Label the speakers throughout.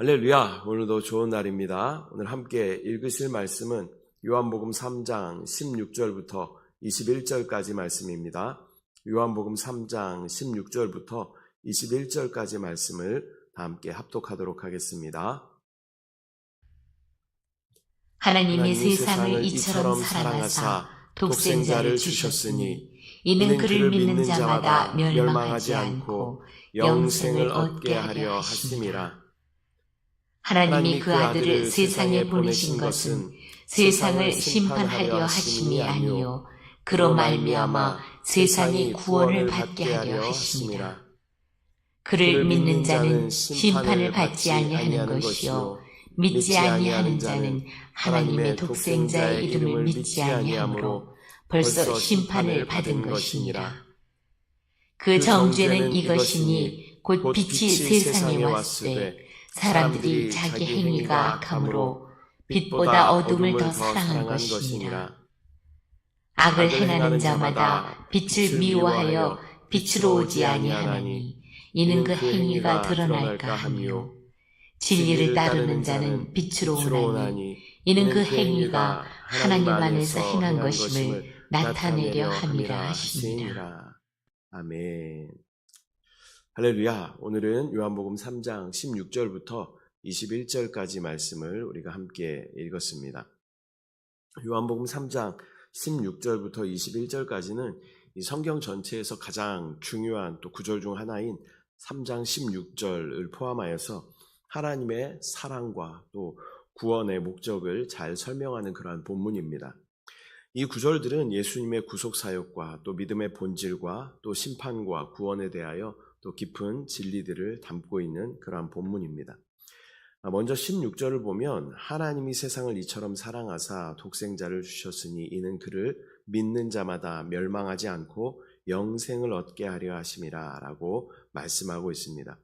Speaker 1: 할렐루야, 오늘도 좋은 날입니다. 오늘 함께 읽으실 말씀은 요한복음 3장 16절부터 21절까지 말씀입니다. 요한복음 3장 16절부터 21절까지 말씀을 다 함께 합독하도록 하겠습니다.
Speaker 2: 하나님이 세상을 이처럼 사랑하사 독생자를 주셨으니 이는 그를 믿는 자마다 멸망하지 않고 영생을 얻게 하려 하심이라. 하나님이 그 아들을 세상에 보내신 것은 세상을 심판하려 하심이 아니요 그로 말미암아 세상이 구원을 받게 하려 하심이라. 그를 믿는 자는 심판을 받지 아니하는 것이요 믿지 아니하는 자는 하나님의 독생자의 이름을 믿지 아니하므로 벌써 심판을 받은 것이니라. 그 정죄는 이것이니 곧 빛이 세상에 왔을 때 사람들이 자기 행위가 악함으로 빛보다 어둠을 더 사랑한 것이니라. 악을 행하는 자마다 빛을 미워하여 빛으로 오지 아니하나니 이는 그 행위가 드러날까 하며 진리를 따르는 자는 빛으로 오나니 이는 그 행위가 하나님 안에서 행한 것임을 나타내려 함이라 하시니라.
Speaker 1: 아멘. 할렐루야. 오늘은 요한복음 3장 16절부터 21절까지 말씀을 우리가 함께 읽었습니다. 요한복음 3장 16절부터 21절까지는 이 성경 전체에서 가장 중요한 또 구절 중 하나인 3장 16절을 포함하여서 하나님의 사랑과 또 구원의 목적을 잘 설명하는 그러한 본문입니다. 이 구절들은 예수님의 구속 사역과 또 믿음의 본질과 또 심판과 구원에 대하여 또 깊은 진리들을 담고 있는 그러한 본문입니다. 먼저 16절을 보면 하나님이 세상을 이처럼 사랑하사 독생자를 주셨으니 이는 그를 믿는 자마다 멸망하지 않고 영생을 얻게 하려 하심이라 라고 말씀하고 있습니다.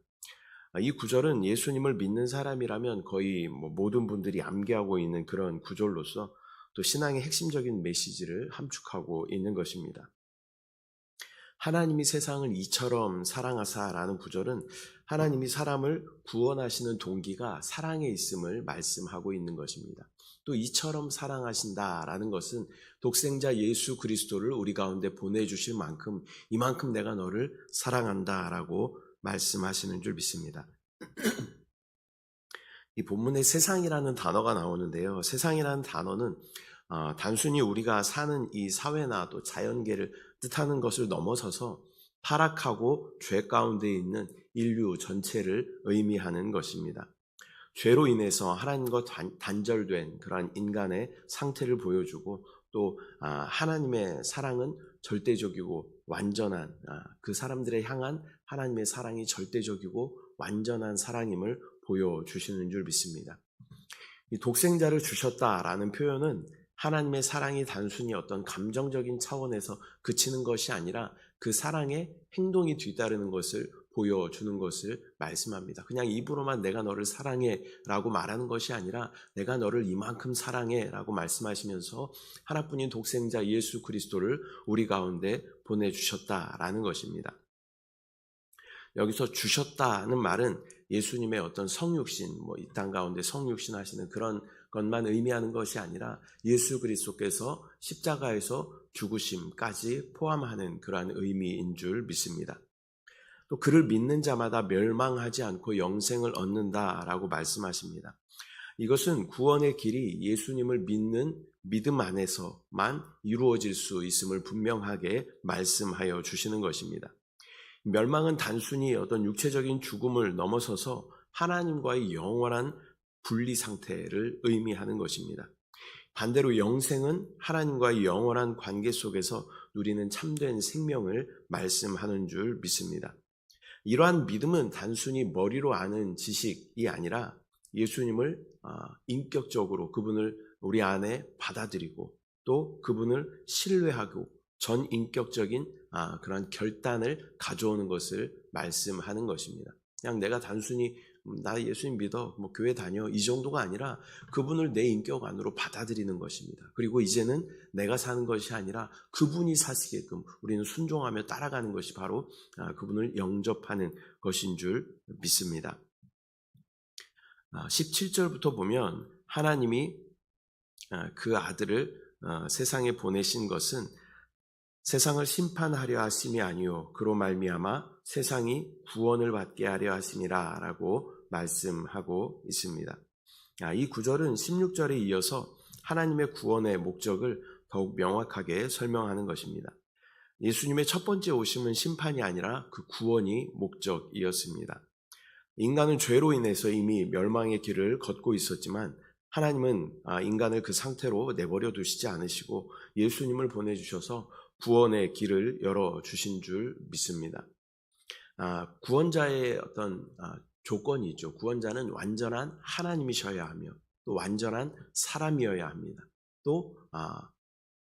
Speaker 1: 이 구절은 예수님을 믿는 사람이라면 거의 모든 분들이 암기하고 있는 그런 구절로서 또 신앙의 핵심적인 메시지를 함축하고 있는 것입니다. 하나님이 세상을 이처럼 사랑하사라는 구절은 하나님이 사람을 구원하시는 동기가 사랑에 있음을 말씀하고 있는 것입니다. 또 이처럼 사랑하신다라는 것은 독생자 예수 그리스도를 우리 가운데 보내주실 만큼 이만큼 내가 너를 사랑한다라고 말씀하시는 줄 믿습니다. 이 본문에 세상이라는 단어가 나오는데요. 세상이라는 단어는 단순히 우리가 사는 이 사회나 또 자연계를 뜻하는 것을 넘어서서 타락하고 죄 가운데 있는 인류 전체를 의미하는 것입니다. 죄로 인해서 하나님과 단절된 그러한 인간의 상태를 보여주고 또 하나님의 사랑은 절대적이고 완전한 그 사람들에 향한 하나님의 사랑이 절대적이고 완전한 사랑임을 보여주시는 줄 믿습니다. 이 독생자를 주셨다라는 표현은 하나님의 사랑이 단순히 어떤 감정적인 차원에서 그치는 것이 아니라 그 사랑의 행동이 뒤따르는 것을 보여주는 것을 말씀합니다. 그냥 입으로만 내가 너를 사랑해 라고 말하는 것이 아니라 내가 너를 이만큼 사랑해 라고 말씀하시면서 하나뿐인 독생자 예수 그리스도를 우리 가운데 보내주셨다라는 것입니다. 여기서 주셨다는 말은 예수님의 어떤 성육신, 이 땅 가운데 성육신 하시는 그런 것만 의미하는 것이 아니라 예수 그리스도께서 십자가에서 죽으심까지 포함하는 그러한 의미인 줄 믿습니다. 또 그를 믿는 자마다 멸망하지 않고 영생을 얻는다라고 말씀하십니다. 이것은 구원의 길이 예수님을 믿는 믿음 안에서만 이루어질 수 있음을 분명하게 말씀하여 주시는 것입니다. 멸망은 단순히 어떤 육체적인 죽음을 넘어서서 하나님과의 영원한 분리 상태를 의미하는 것입니다. 반대로 영생은 하나님과의 영원한 관계 속에서 누리는 참된 생명을 말씀하는 줄 믿습니다. 이러한 믿음은 단순히 머리로 아는 지식이 아니라 예수님을 인격적으로 그분을 우리 안에 받아들이고 또 그분을 신뢰하고 전인격적인 그런 결단을 가져오는 것을 말씀하는 것입니다. 그냥 내가 단순히 나 예수님 믿어, 교회 다녀 이 정도가 아니라 그분을 내 인격 안으로 받아들이는 것입니다. 그리고 이제는 내가 사는 것이 아니라 그분이 사시게끔 우리는 순종하며 따라가는 것이 바로 그분을 영접하는 것인 줄 믿습니다. 17절부터 보면 하나님이 그 아들을 세상에 보내신 것은 세상을 심판하려 하심이 아니요 그로 말미암아 세상이 구원을 받게 하려 하심이라 라고 말씀하고 있습니다. 이 구절은 16절에 이어서 하나님의 구원의 목적을 더욱 명확하게 설명하는 것입니다. 예수님의 첫 번째 오심은 심판이 아니라 그 구원이 목적이었습니다. 인간은 죄로 인해서 이미 멸망의 길을 걷고 있었지만 하나님은 인간을 그 상태로 내버려 두시지 않으시고 예수님을 보내주셔서 구원의 길을 열어주신 줄 믿습니다. 구원자의 어떤 조건이 있죠. 구원자는 완전한 하나님이셔야 하며 또 완전한 사람이어야 합니다. 또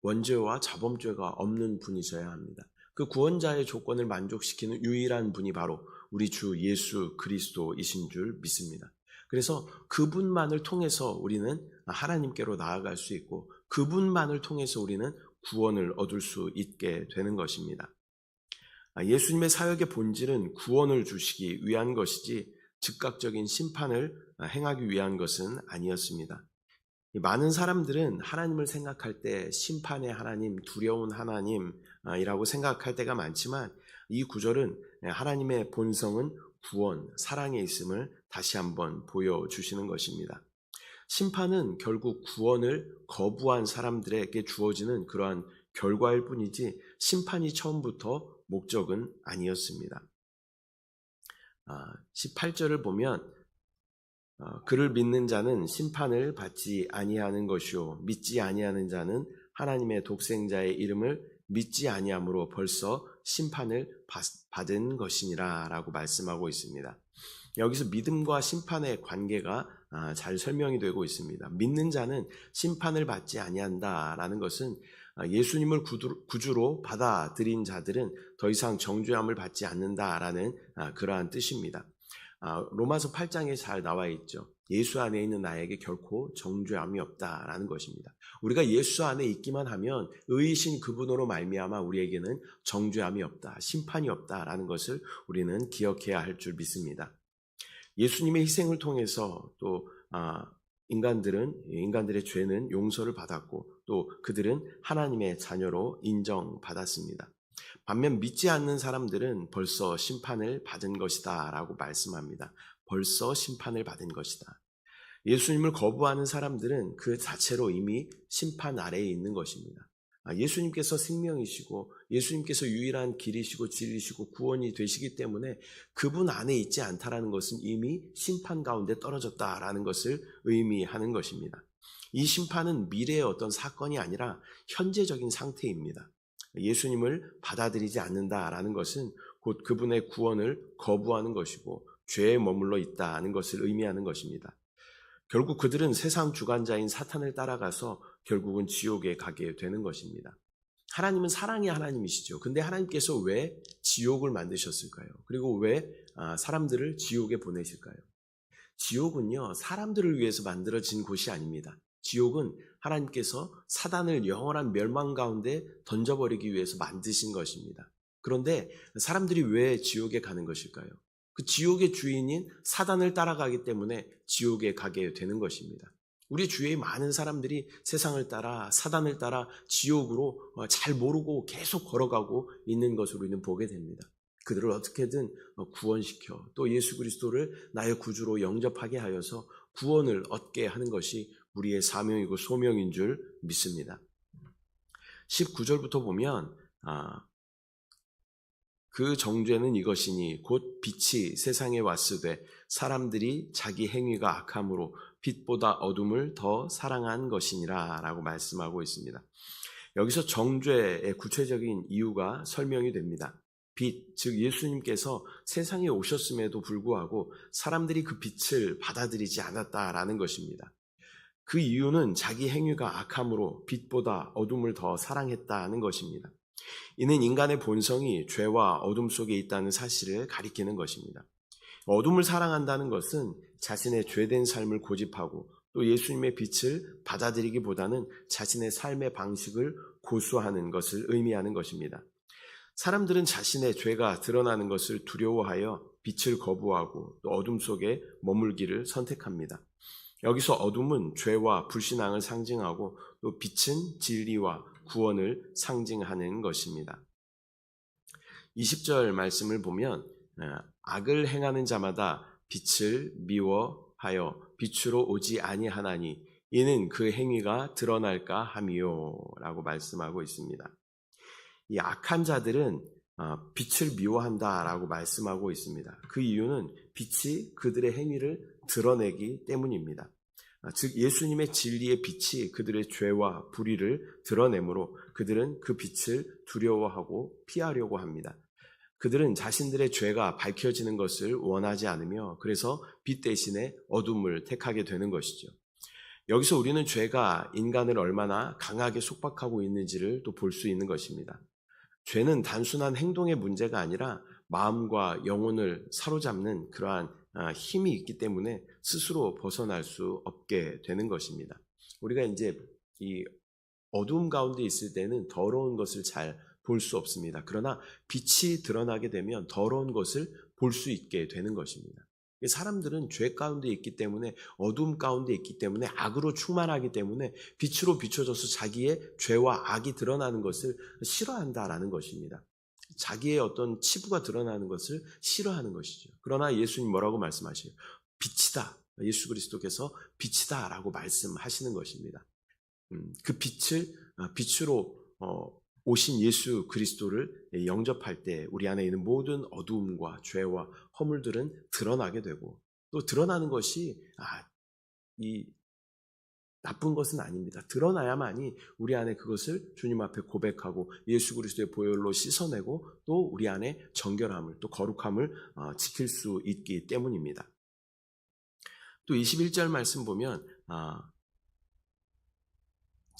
Speaker 1: 원죄와 자범죄가 없는 분이셔야 합니다. 그 구원자의 조건을 만족시키는 유일한 분이 바로 우리 주 예수 그리스도이신 줄 믿습니다. 그래서 그분만을 통해서 우리는 하나님께로 나아갈 수 있고 그분만을 통해서 우리는 구원을 얻을 수 있게 되는 것입니다. 예수님의 사역의 본질은 구원을 주시기 위한 것이지 즉각적인 심판을 행하기 위한 것은 아니었습니다. 많은 사람들은 하나님을 생각할 때 심판의 하나님, 두려운 하나님이라고 생각할 때가 많지만 이 구절은 하나님의 본성은 구원, 사랑에 있음을 다시 한번 보여주시는 것입니다. 심판은 결국 구원을 거부한 사람들에게 주어지는 그러한 결과일 뿐이지 심판이 처음부터 목적은 아니었습니다. 18절을 보면 그를 믿는 자는 심판을 받지 아니하는 것이요 믿지 아니하는 자는 하나님의 독생자의 이름을 믿지 아니함으로 벌써 심판을 받은 것이니라 라고 말씀하고 있습니다. 여기서 믿음과 심판의 관계가 잘 설명이 되고 있습니다. 믿는 자는 심판을 받지 아니한다라는 것은 예수님을 구주로 받아들인 자들은 더 이상 정죄함을 받지 않는다라는 그러한 뜻입니다. 로마서 8장에 잘 나와 있죠. 예수 안에 있는 나에게 결코 정죄함이 없다라는 것입니다. 우리가 예수 안에 있기만 하면 의이신 그분으로 말미암아 우리에게는 정죄함이 없다, 심판이 없다라는 것을 우리는 기억해야 할 줄 믿습니다. 예수님의 희생을 통해서 또 인간들의 죄는 용서를 받았고 또 그들은 하나님의 자녀로 인정받았습니다. 반면 믿지 않는 사람들은 벌써 심판을 받은 것이다 라고 말씀합니다. 벌써 심판을 받은 것이다. 예수님을 거부하는 사람들은 그 자체로 이미 심판 아래에 있는 것입니다. 예수님께서 생명이시고 예수님께서 유일한 길이시고 진리시고 구원이 되시기 때문에 그분 안에 있지 않다라는 것은 이미 심판 가운데 떨어졌다라는 것을 의미하는 것입니다. 이 심판은 미래의 어떤 사건이 아니라 현재적인 상태입니다. 예수님을 받아들이지 않는다라는 것은 곧 그분의 구원을 거부하는 것이고 죄에 머물러 있다는 것을 의미하는 것입니다. 결국 그들은 세상 주관자인 사탄을 따라가서 결국은 지옥에 가게 되는 것입니다. 하나님은 사랑의 하나님이시죠. 근데 하나님께서 왜 지옥을 만드셨을까요? 그리고 왜 사람들을 지옥에 보내실까요? 지옥은요, 사람들을 위해서 만들어진 곳이 아닙니다. 지옥은 하나님께서 사단을 영원한 멸망 가운데 던져버리기 위해서 만드신 것입니다. 그런데 사람들이 왜 지옥에 가는 것일까요? 그 지옥의 주인인 사단을 따라가기 때문에 지옥에 가게 되는 것입니다. 우리 주위에 많은 사람들이 세상을 따라 사단을 따라 지옥으로 잘 모르고 계속 걸어가고 있는 것으로 우리는 보게 됩니다. 그들을 어떻게든 구원시켜 또 예수 그리스도를 나의 구주로 영접하게 하여서 구원을 얻게 하는 것이 우리의 사명이고 소명인 줄 믿습니다. 19절부터 보면 그 정죄는 이것이니 곧 빛이 세상에 왔으되 사람들이 자기 행위가 악함으로 빛보다 어둠을 더 사랑한 것이니라 라고 말씀하고 있습니다. 여기서 정죄의 구체적인 이유가 설명이 됩니다. 빛, 즉 예수님께서 세상에 오셨음에도 불구하고 사람들이 그 빛을 받아들이지 않았다라는 것입니다. 그 이유는 자기 행위가 악함으로 빛보다 어둠을 더 사랑했다는 것입니다. 이는 인간의 본성이 죄와 어둠 속에 있다는 사실을 가리키는 것입니다. 어둠을 사랑한다는 것은 자신의 죄된 삶을 고집하고 또 예수님의 빛을 받아들이기보다는 자신의 삶의 방식을 고수하는 것을 의미하는 것입니다. 사람들은 자신의 죄가 드러나는 것을 두려워하여 빛을 거부하고 또 어둠 속에 머물기를 선택합니다. 여기서 어둠은 죄와 불신앙을 상징하고 또 빛은 진리와 구원을 상징하는 것입니다. 20절 말씀을 보면 악을 행하는 자마다 빛을 미워하여 빛으로 오지 아니하나니 이는 그 행위가 드러날까 함이요 라고 말씀하고 있습니다. 이 악한 자들은 빛을 미워한다라고 말씀하고 있습니다. 그 이유는 빛이 그들의 행위를 드러내기 때문입니다. 즉 예수님의 진리의 빛이 그들의 죄와 불의를 드러내므로 그들은 그 빛을 두려워하고 피하려고 합니다. 그들은 자신들의 죄가 밝혀지는 것을 원하지 않으며 그래서 빛 대신에 어둠을 택하게 되는 것이죠. 여기서 우리는 죄가 인간을 얼마나 강하게 속박하고 있는지를 또 볼 수 있는 것입니다. 죄는 단순한 행동의 문제가 아니라 마음과 영혼을 사로잡는 그러한 힘이 있기 때문에 스스로 벗어날 수 없게 되는 것입니다. 우리가 이제 이 어두움 가운데 있을 때는 더러운 것을 잘 볼 수 없습니다. 그러나 빛이 드러나게 되면 더러운 것을 볼 수 있게 되는 것입니다. 사람들은 죄 가운데 있기 때문에 어두움 가운데 있기 때문에 악으로 충만하기 때문에 빛으로 비춰져서 자기의 죄와 악이 드러나는 것을 싫어한다라는 것입니다. 자기의 어떤 치부가 드러나는 것을 싫어하는 것이죠. 그러나 예수님 뭐라고 말씀하셔요? 빛이다. 예수 그리스도께서 빛이다 라고 말씀하시는 것입니다. 그 빛으로 오신 예수 그리스도를 영접할 때 우리 안에 있는 모든 어두움과 죄와 허물들은 드러나게 되고 또 드러나는 것이 이 나쁜 것은 아닙니다. 드러나야만이 우리 안에 그것을 주님 앞에 고백하고 예수 그리스도의 보혈로 씻어내고 또 우리 안에 정결함을 또 거룩함을 지킬 수 있기 때문입니다. 또 21절 말씀 보면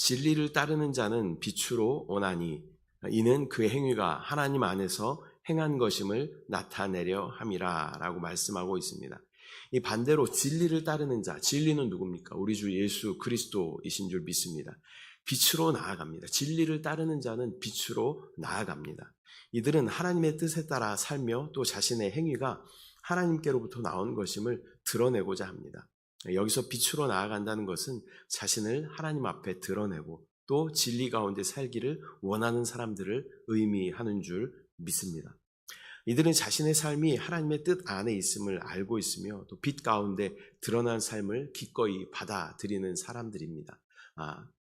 Speaker 1: 진리를 따르는 자는 빛으로 오나니 이는 그 행위가 하나님 안에서 행한 것임을 나타내려 함이라 라고 말씀하고 있습니다. 이 반대로 진리를 따르는 자, 진리는 누굽니까? 우리 주 예수 그리스도이신 줄 믿습니다. 빛으로 나아갑니다. 진리를 따르는 자는 빛으로 나아갑니다. 이들은 하나님의 뜻에 따라 살며 또 자신의 행위가 하나님께로부터 나온 것임을 드러내고자 합니다. 여기서 빛으로 나아간다는 것은 자신을 하나님 앞에 드러내고 또 진리 가운데 살기를 원하는 사람들을 의미하는 줄 믿습니다. 이들은 자신의 삶이 하나님의 뜻 안에 있음을 알고 있으며 또 빛 가운데 드러난 삶을 기꺼이 받아들이는 사람들입니다.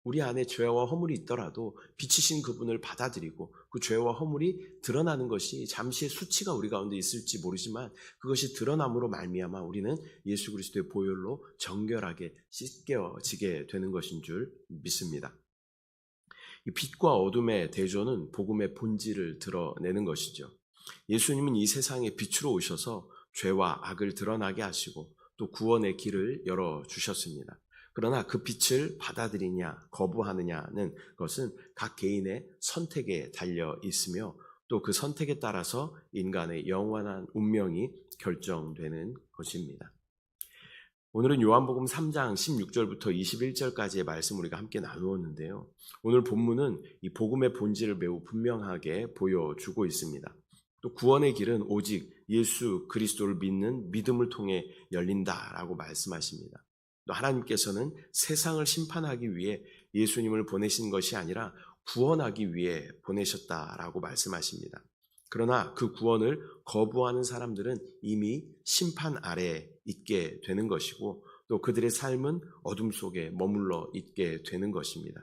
Speaker 1: 우리 안에 죄와 허물이 있더라도 빛이신 그분을 받아들이고 그 죄와 허물이 드러나는 것이 잠시의 수치가 우리 가운데 있을지 모르지만 그것이 드러남으로 말미암아 우리는 예수 그리스도의 보혈로 정결하게 씻겨지게 되는 것인 줄 믿습니다. 이 빛과 어둠의 대조는 복음의 본질을 드러내는 것이죠. 예수님은 이 세상에 빛으로 오셔서 죄와 악을 드러나게 하시고 또 구원의 길을 열어주셨습니다. 그러나 그 빛을 받아들이냐 거부하느냐는 것은 각 개인의 선택에 달려 있으며 또 그 선택에 따라서 인간의 영원한 운명이 결정되는 것입니다. 오늘은 요한복음 3장 16절부터 21절까지의 말씀 우리가 함께 나누었는데요. 오늘 본문은 이 복음의 본질을 매우 분명하게 보여주고 있습니다. 또 구원의 길은 오직 예수 그리스도를 믿는 믿음을 통해 열린다라고 말씀하십니다. 또 하나님께서는 세상을 심판하기 위해 예수님을 보내신 것이 아니라 구원하기 위해 보내셨다라고 말씀하십니다. 그러나 그 구원을 거부하는 사람들은 이미 심판 아래에 있게 되는 것이고 또 그들의 삶은 어둠 속에 머물러 있게 되는 것입니다.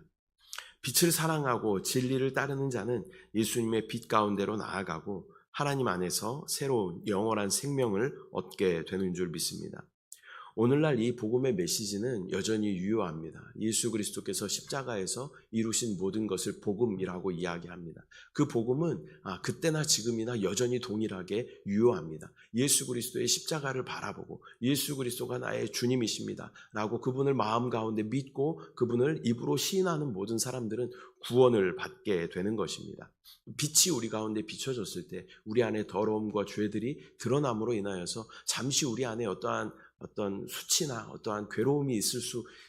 Speaker 1: 빛을 사랑하고 진리를 따르는 자는 예수님의 빛 가운데로 나아가고 하나님 안에서 새로운 영원한 생명을 얻게 되는 줄 믿습니다. 오늘날 이 복음의 메시지는 여전히 유효합니다. 예수 그리스도께서 십자가에서 이루신 모든 것을 복음이라고 이야기합니다. 그 복음은 그때나 지금이나 여전히 동일하게 유효합니다. 예수 그리스도의 십자가를 바라보고 예수 그리스도가 나의 주님이십니다 라고 그분을 마음 가운데 믿고 그분을 입으로 시인하는 모든 사람들은 구원을 받게 되는 것입니다. 빛이 우리 가운데 비춰졌을 때 우리 안에 더러움과 죄들이 드러남으로 인하여서 잠시 우리 안에 어떠한 어떤 수치나 어떠한 괴로움이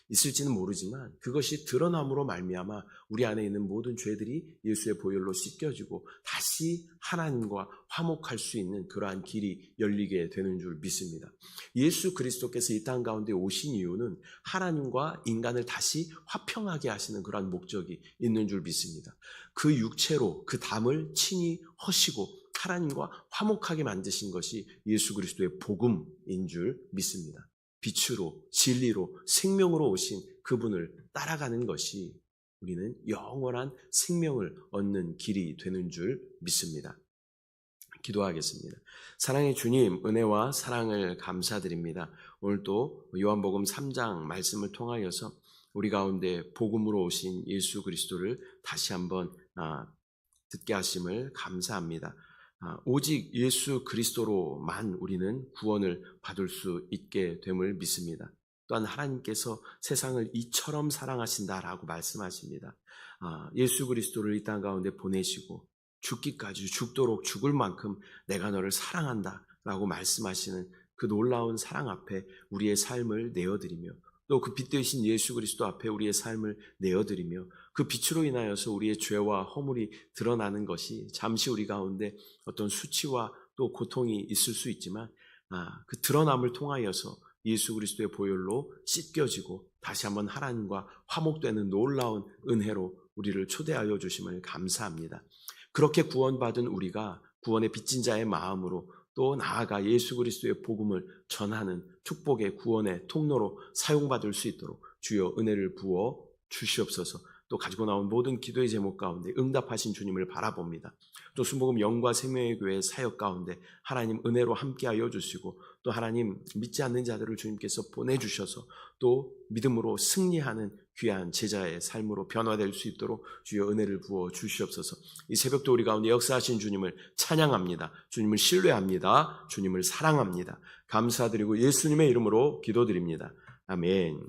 Speaker 1: 있을지는 모르지만 그것이 드러남으로 말미암아 우리 안에 있는 모든 죄들이 예수의 보혈로 씻겨지고 다시 하나님과 화목할 수 있는 그러한 길이 열리게 되는 줄 믿습니다. 예수 그리스도께서 이 땅 가운데 오신 이유는 하나님과 인간을 다시 화평하게 하시는 그러한 목적이 있는 줄 믿습니다. 그 육체로 그 담을 친히 허시고 하나님과 화목하게 만드신 것이 예수 그리스도의 복음인 줄 믿습니다. 빛으로 진리로 생명으로 오신 그분을 따라가는 것이 우리는 영원한 생명을 얻는 길이 되는 줄 믿습니다. 기도하겠습니다. 사랑의 주님, 은혜와 사랑을 감사드립니다. 오늘도 요한복음 3장 말씀을 통하여서 우리 가운데 복음으로 오신 예수 그리스도를 다시 한번 듣게 하심을 감사합니다. 오직 예수 그리스도로만 우리는 구원을 받을 수 있게 됨을 믿습니다. 또한 하나님께서 세상을 이처럼 사랑하신다라고 말씀하십니다. 예수 그리스도를 이 땅 가운데 보내시고 죽기까지 죽도록 죽을 만큼 내가 너를 사랑한다라고 말씀하시는 그 놀라운 사랑 앞에 우리의 삶을 내어드리며 또 그 빛 되신 예수 그리스도 앞에 우리의 삶을 내어드리며 그 빛으로 인하여서 우리의 죄와 허물이 드러나는 것이 잠시 우리 가운데 어떤 수치와 또 고통이 있을 수 있지만 그 드러남을 통하여서 예수 그리스도의 보혈로 씻겨지고 다시 한번 하나님과 화목되는 놀라운 은혜로 우리를 초대하여 주심을 감사합니다. 그렇게 구원받은 우리가 구원의 빚진 자의 마음으로 또 나아가 예수 그리스도의 복음을 전하는 축복의 구원의 통로로 사용받을 수 있도록 주여 은혜를 부어 주시옵소서. 또 가지고 나온 모든 기도의 제목 가운데 응답하신 주님을 바라봅니다. 또 순복음 영과 생명의 교회 사역 가운데 하나님 은혜로 함께하여 주시고 또 하나님 믿지 않는 자들을 주님께서 보내주셔서 또 믿음으로 승리하는 귀한 제자의 삶으로 변화될 수 있도록 주여 은혜를 부어 주시옵소서. 이 새벽도 우리 가운데 역사하신 주님을 찬양합니다. 주님을 신뢰합니다. 주님을 사랑합니다. 감사드리고 예수님의 이름으로 기도드립니다. 아멘.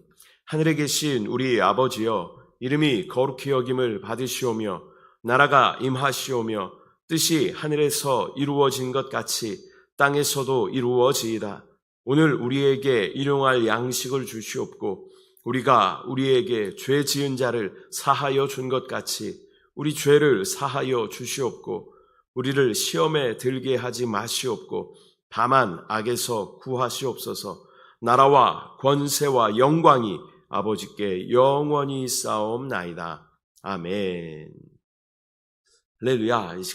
Speaker 1: 하늘에 계신 우리 아버지여, 이름이 거룩히 여김을 받으시오며 나라가 임하시오며 뜻이 하늘에서 이루어진 것 같이 땅에서도 이루어지이다. 오늘 우리에게 일용할 양식을 주시옵고 우리가 우리에게 죄 지은 자를 사하여 준 것 같이 우리 죄를 사하여 주시옵고 우리를 시험에 들게 하지 마시옵고 다만 악에서 구하시옵소서. 나라와 권세와 영광이 아버지께 영원히 쌓옵나이다. 아멘. 할렐루야. 이 시간